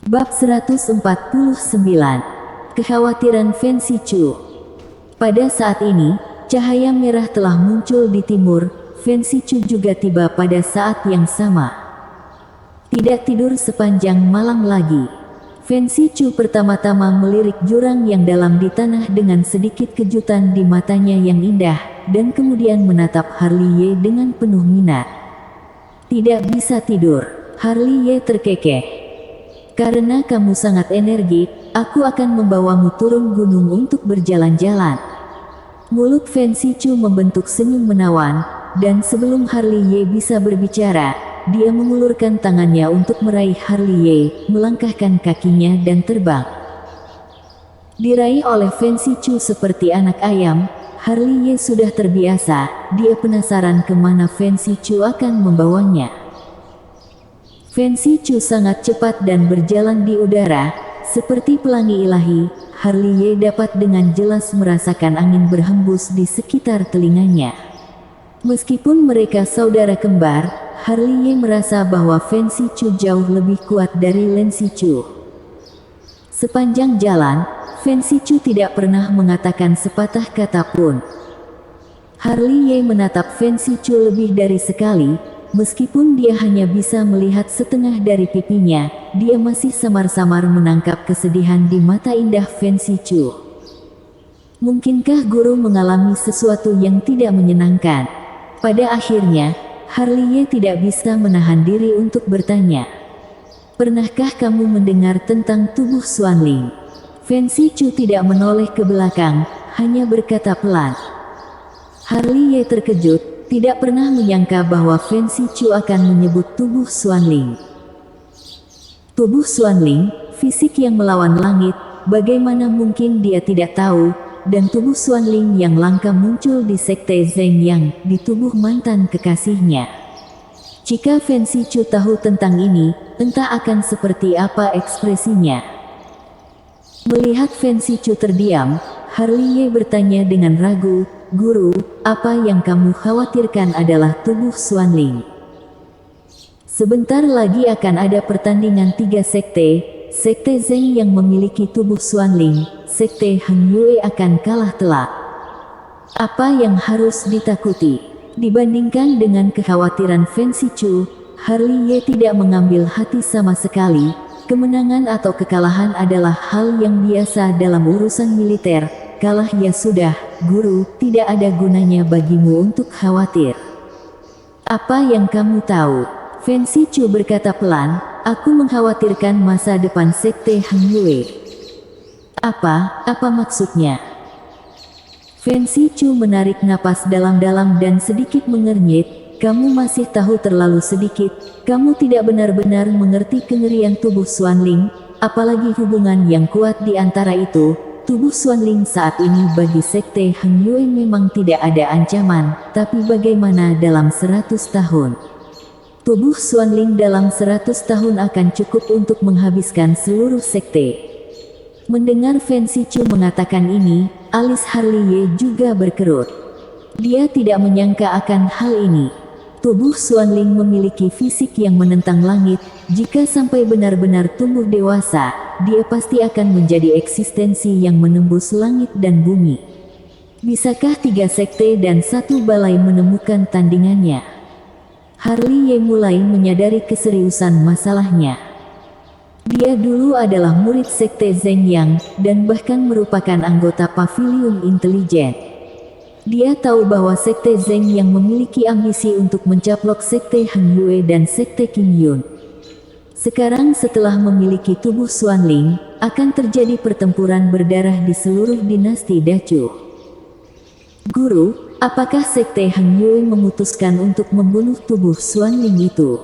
Bab 149. Kekhawatiran Fen Shichu. Pada saat ini, cahaya merah telah muncul di timur. Fen Shichu juga tiba pada saat yang sama. Tidak tidur sepanjang malam lagi. Fen Shichu pertama-tama melirik jurang yang dalam di tanah dengan sedikit kejutan di matanya yang indah, dan kemudian menatap Harley Ye dengan penuh minat. Tidak bisa tidur, Harley Ye terkekeh. Karena kamu sangat energik, aku akan membawamu turun gunung untuk berjalan-jalan. Mulut Fen Shichu membentuk senyum menawan, dan sebelum Harley Ye bisa berbicara, dia mengulurkan tangannya untuk meraih Harley Ye, melangkahkan kakinya dan terbang. Diraih oleh Fen Shichu seperti anak ayam, Harley Ye sudah terbiasa, dia penasaran kemana Fen Shichu akan membawanya. Fen Shichu sangat cepat dan berjalan di udara, seperti pelangi ilahi. Harley Ye dapat dengan jelas merasakan angin berhembus di sekitar telinganya. Meskipun mereka saudara kembar, Harley Ye merasa bahwa Fen Shichu jauh lebih kuat dari Len Shichu. Sepanjang jalan, Fen Shichu tidak pernah mengatakan sepatah kata pun. Harley Ye menatap Fen Shichu lebih dari sekali. Meskipun dia hanya bisa melihat setengah dari pipinya, dia masih samar-samar menangkap kesedihan di mata indah Fen Shichu. Mungkinkah guru mengalami sesuatu yang tidak menyenangkan? Pada akhirnya, Harley Ye tidak bisa menahan diri untuk bertanya. Pernahkah kamu mendengar tentang tubuh Xuanling? Fen Shichu tidak menoleh ke belakang, hanya berkata pelan. Harley Ye terkejut. Tidak pernah menyangka bahwa Fen Shichu akan menyebut tubuh Xuanling. Tubuh Xuanling, fisik yang melawan langit, bagaimana mungkin dia tidak tahu, dan tubuh Xuanling yang langka muncul di sekte Zheng Yang, di tubuh mantan kekasihnya. Jika Fen Shichu tahu tentang ini, entah akan seperti apa ekspresinya. Melihat Fen Shichu terdiam, Harley Ye bertanya dengan ragu, "Guru, apa yang kamu khawatirkan adalah tubuh Xuanling. Sebentar lagi akan ada pertandingan 3 sekte, sekte Zheng yang memiliki tubuh Xuanling, sekte Heng Yue akan kalah telak. Apa yang harus ditakuti?" Dibandingkan dengan kekhawatiran Fen Shichu, Harley Ye tidak mengambil hati sama sekali. Kemenangan atau kekalahan adalah hal yang biasa dalam urusan militer. Kalah ya sudah, guru, tidak ada gunanya bagimu untuk khawatir. Apa yang kamu tahu? Fen Shichu berkata pelan, aku mengkhawatirkan masa depan sekte Heng Yue. Apa maksudnya? Fen Shichu menarik napas dalam-dalam dan sedikit mengernyit, kamu masih tahu terlalu sedikit, kamu tidak benar-benar mengerti kengerian tubuh Xuanling, apalagi hubungan yang kuat di antara itu. Tubuh Xuanling saat ini bagi sekte Heng Yue memang tidak ada ancaman, tapi bagaimana dalam 100 tahun? Tubuh Xuanling dalam 100 tahun akan cukup untuk menghabiskan seluruh sekte. Mendengar Fen Shichu mengatakan ini, alis Harley Ye juga berkerut. Dia tidak menyangka akan hal ini. Tubuh Xuanling memiliki fisik yang menentang langit, jika sampai benar-benar tumbuh dewasa, dia pasti akan menjadi eksistensi yang menembus langit dan bumi. Bisakah 3 sekte dan 1 balai menemukan tandingannya? Harley Ye mulai menyadari keseriusan masalahnya. Dia dulu adalah murid sekte Zheng Yang, dan bahkan merupakan anggota Paviliun Intelijen. Dia tahu bahwa sekte Zheng yang memiliki ambisi untuk mencaplok sekte Heng Yue dan sekte Qin Yun. Sekarang setelah memiliki tubuh Xuanling, akan terjadi pertempuran berdarah di seluruh dinasti Dacu. Guru, apakah sekte Heng Yue memutuskan untuk membunuh tubuh Xuanling itu?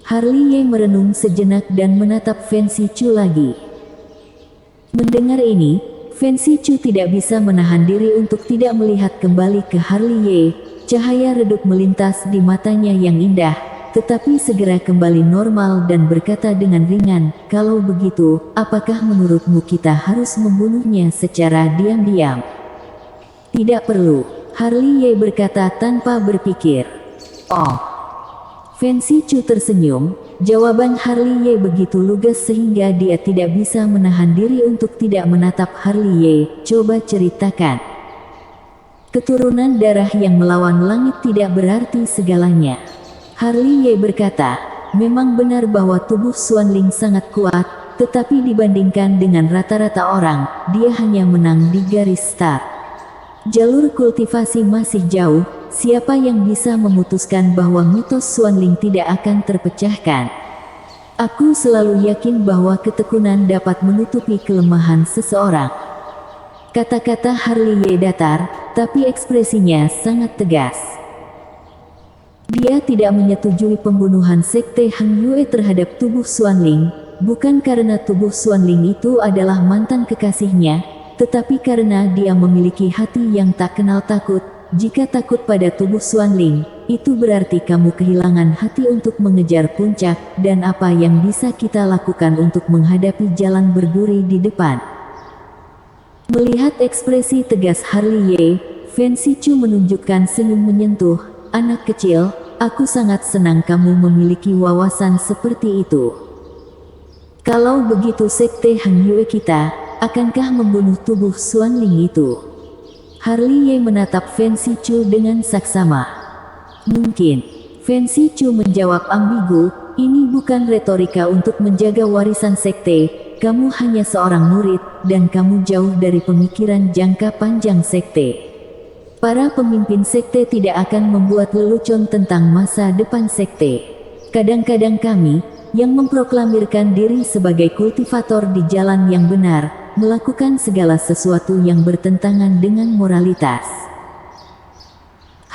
Harley Ye merenung sejenak dan menatap Fen Shichu lagi. Mendengar ini, Fen Shichu tidak bisa menahan diri untuk tidak melihat kembali ke Harley Ye. Cahaya redup melintas di matanya yang indah, tetapi segera kembali normal dan berkata dengan ringan, kalau begitu, apakah menurutmu kita harus membunuhnya secara diam-diam? Tidak perlu, Harley Ye berkata tanpa berpikir. Oh. Fen Shichu tersenyum, Jawaban Harley Ye begitu lugas sehingga dia tidak bisa menahan diri untuk tidak menatap Harley Ye. Coba ceritakan. Keturunan darah yang melawan langit tidak berarti segalanya. Harley Ye berkata, memang benar bahwa tubuh Xuanling sangat kuat, tetapi dibandingkan dengan rata-rata orang, dia hanya menang di garis start. Jalur kultivasi masih jauh, siapa yang bisa memutuskan bahwa mitos Xuanling tidak akan terpecahkan? Aku selalu yakin bahwa ketekunan dapat menutupi kelemahan seseorang. Kata-kata Harley Ye datar, tapi ekspresinya sangat tegas. Dia tidak menyetujui pembunuhan Sekte Hang Yue terhadap tubuh Xuanling, bukan karena tubuh Xuanling itu adalah mantan kekasihnya, tetapi karena dia memiliki hati yang tak kenal takut. Jika takut pada tubuh Xuanling, itu berarti kamu kehilangan hati untuk mengejar puncak, dan apa yang bisa kita lakukan untuk menghadapi jalan berduri di depan. Melihat ekspresi tegas Harley Ye, Fen Sichu menunjukkan senyum menyentuh. Anak kecil, aku sangat senang kamu memiliki wawasan seperti itu. Kalau begitu Sekte Hang Yue kita, akankah membunuh tubuh Xuanling itu? Harley Ye menatap Fen Sichu dengan saksama. Mungkin. Fen Sichu menjawab ambigu, ini bukan retorika untuk menjaga warisan sekte, kamu hanya seorang murid, dan kamu jauh dari pemikiran jangka panjang sekte. Para pemimpin sekte tidak akan membuat lelucon tentang masa depan sekte. Kadang-kadang kami, yang memproklamirkan diri sebagai kultivator di jalan yang benar, melakukan segala sesuatu yang bertentangan dengan moralitas.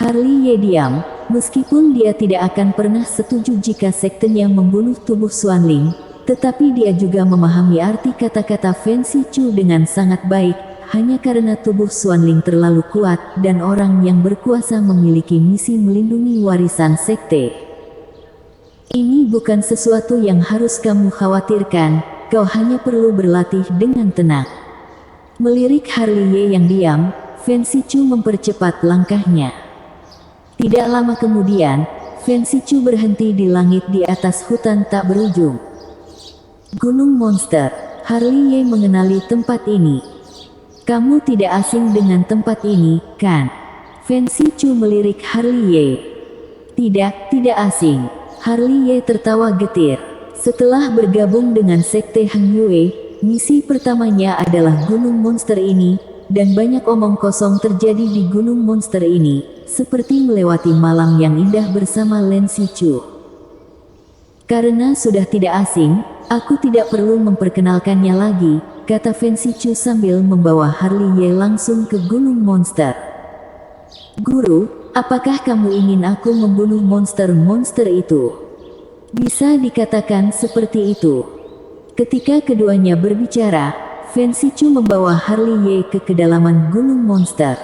Harley Ye diam, meskipun dia tidak akan pernah setuju jika sektenya membunuh tubuh Xuanling, tetapi dia juga memahami arti kata-kata Fen Sichu dengan sangat baik, hanya karena tubuh Xuanling terlalu kuat dan orang yang berkuasa memiliki misi melindungi warisan sekte. Ini bukan sesuatu yang harus kamu khawatirkan, kau hanya perlu berlatih dengan tenang. Melirik Harley Ye yang diam, Fen Sichu mempercepat langkahnya. Tidak lama kemudian, Fen Sichu berhenti di langit di atas hutan tak berujung. Gunung Monster. Harley Ye mengenali tempat ini. Kamu tidak asing dengan tempat ini, kan? Fen Sichu melirik Harley Ye. Tidak asing. Harley Ye tertawa getir. Setelah bergabung dengan Sekte Hang Yue, misi pertamanya adalah Gunung Monster ini, dan banyak omong kosong terjadi di Gunung Monster ini, seperti melewati malam yang indah bersama Len Sichu. Karena sudah tidak asing, aku tidak perlu memperkenalkannya lagi, kata Fen Sichu sambil membawa Harley Ye langsung ke Gunung Monster. Guru, apakah kamu ingin aku membunuh monster-monster itu? Bisa dikatakan seperti itu. Ketika keduanya berbicara, Fen Sichu membawa Harley Ye ke kedalaman Gunung Monster.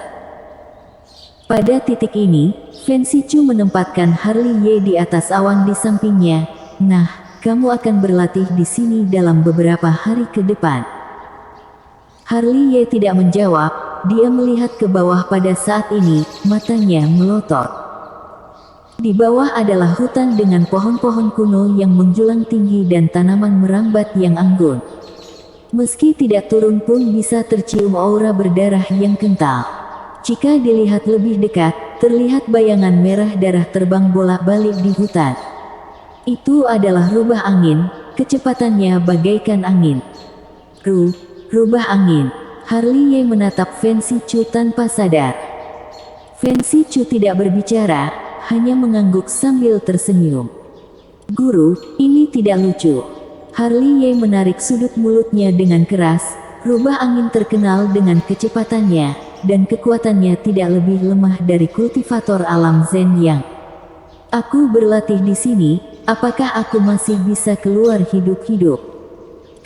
Pada titik ini, Fen Sichu menempatkan Harley Ye di atas awan di sampingnya. Nah, kamu akan berlatih di sini dalam beberapa hari ke depan. Harley Ye tidak menjawab, dia melihat ke bawah pada saat ini, matanya melotot. Di bawah adalah hutan dengan pohon-pohon kuno yang menjulang tinggi dan tanaman merambat yang anggun. Meski tidak turun pun bisa tercium aura berdarah yang kental. Jika dilihat lebih dekat, terlihat bayangan merah darah terbang bolak-balik di hutan. Itu adalah rubah angin, kecepatannya bagaikan angin. Rubah angin. Harley Ye menatap Fen Sichu tanpa sadar. Fen Sichu tidak berbicara, hanya mengangguk sambil tersenyum. Guru, ini tidak lucu. Harley Ye menarik sudut mulutnya dengan keras. Rubah angin terkenal dengan kecepatannya, dan kekuatannya tidak lebih lemah dari kultivator alam Zen Yang. Aku berlatih di sini, apakah aku masih bisa keluar hidup-hidup?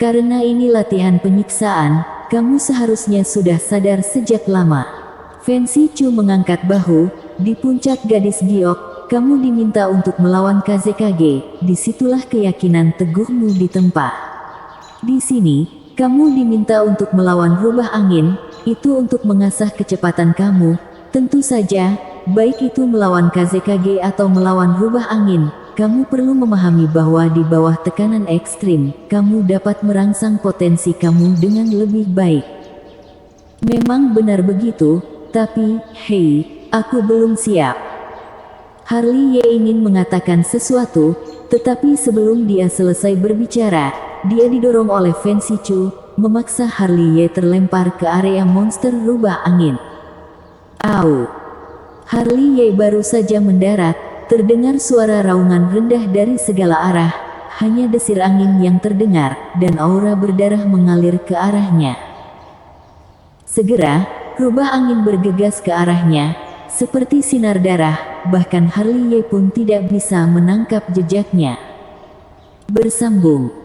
Karena ini latihan penyiksaan, kamu seharusnya sudah sadar sejak lama. Fen Sichu mengangkat bahu. Di puncak gadis giok, kamu diminta untuk melawan KZKG, disitulah keyakinan teguhmu ditempa. Di sini, kamu diminta untuk melawan rubah angin, itu untuk mengasah kecepatan kamu. Tentu saja, baik itu melawan KZKG atau melawan rubah angin, kamu perlu memahami bahwa di bawah tekanan ekstrim, kamu dapat merangsang potensi kamu dengan lebih baik. Memang benar begitu, tapi, hei, aku belum siap. Harley Ye ingin mengatakan sesuatu, tetapi sebelum dia selesai berbicara, dia didorong oleh Fancy Chu, memaksa Harley Ye terlempar ke area monster rubah angin. Au! Harley Ye baru saja mendarat, terdengar suara raungan rendah dari segala arah, hanya desir angin yang terdengar, dan aura berdarah mengalir ke arahnya. Segera, rubah angin bergegas ke arahnya, seperti sinar darah, bahkan Harley Ye pun tidak bisa menangkap jejaknya. Bersambung.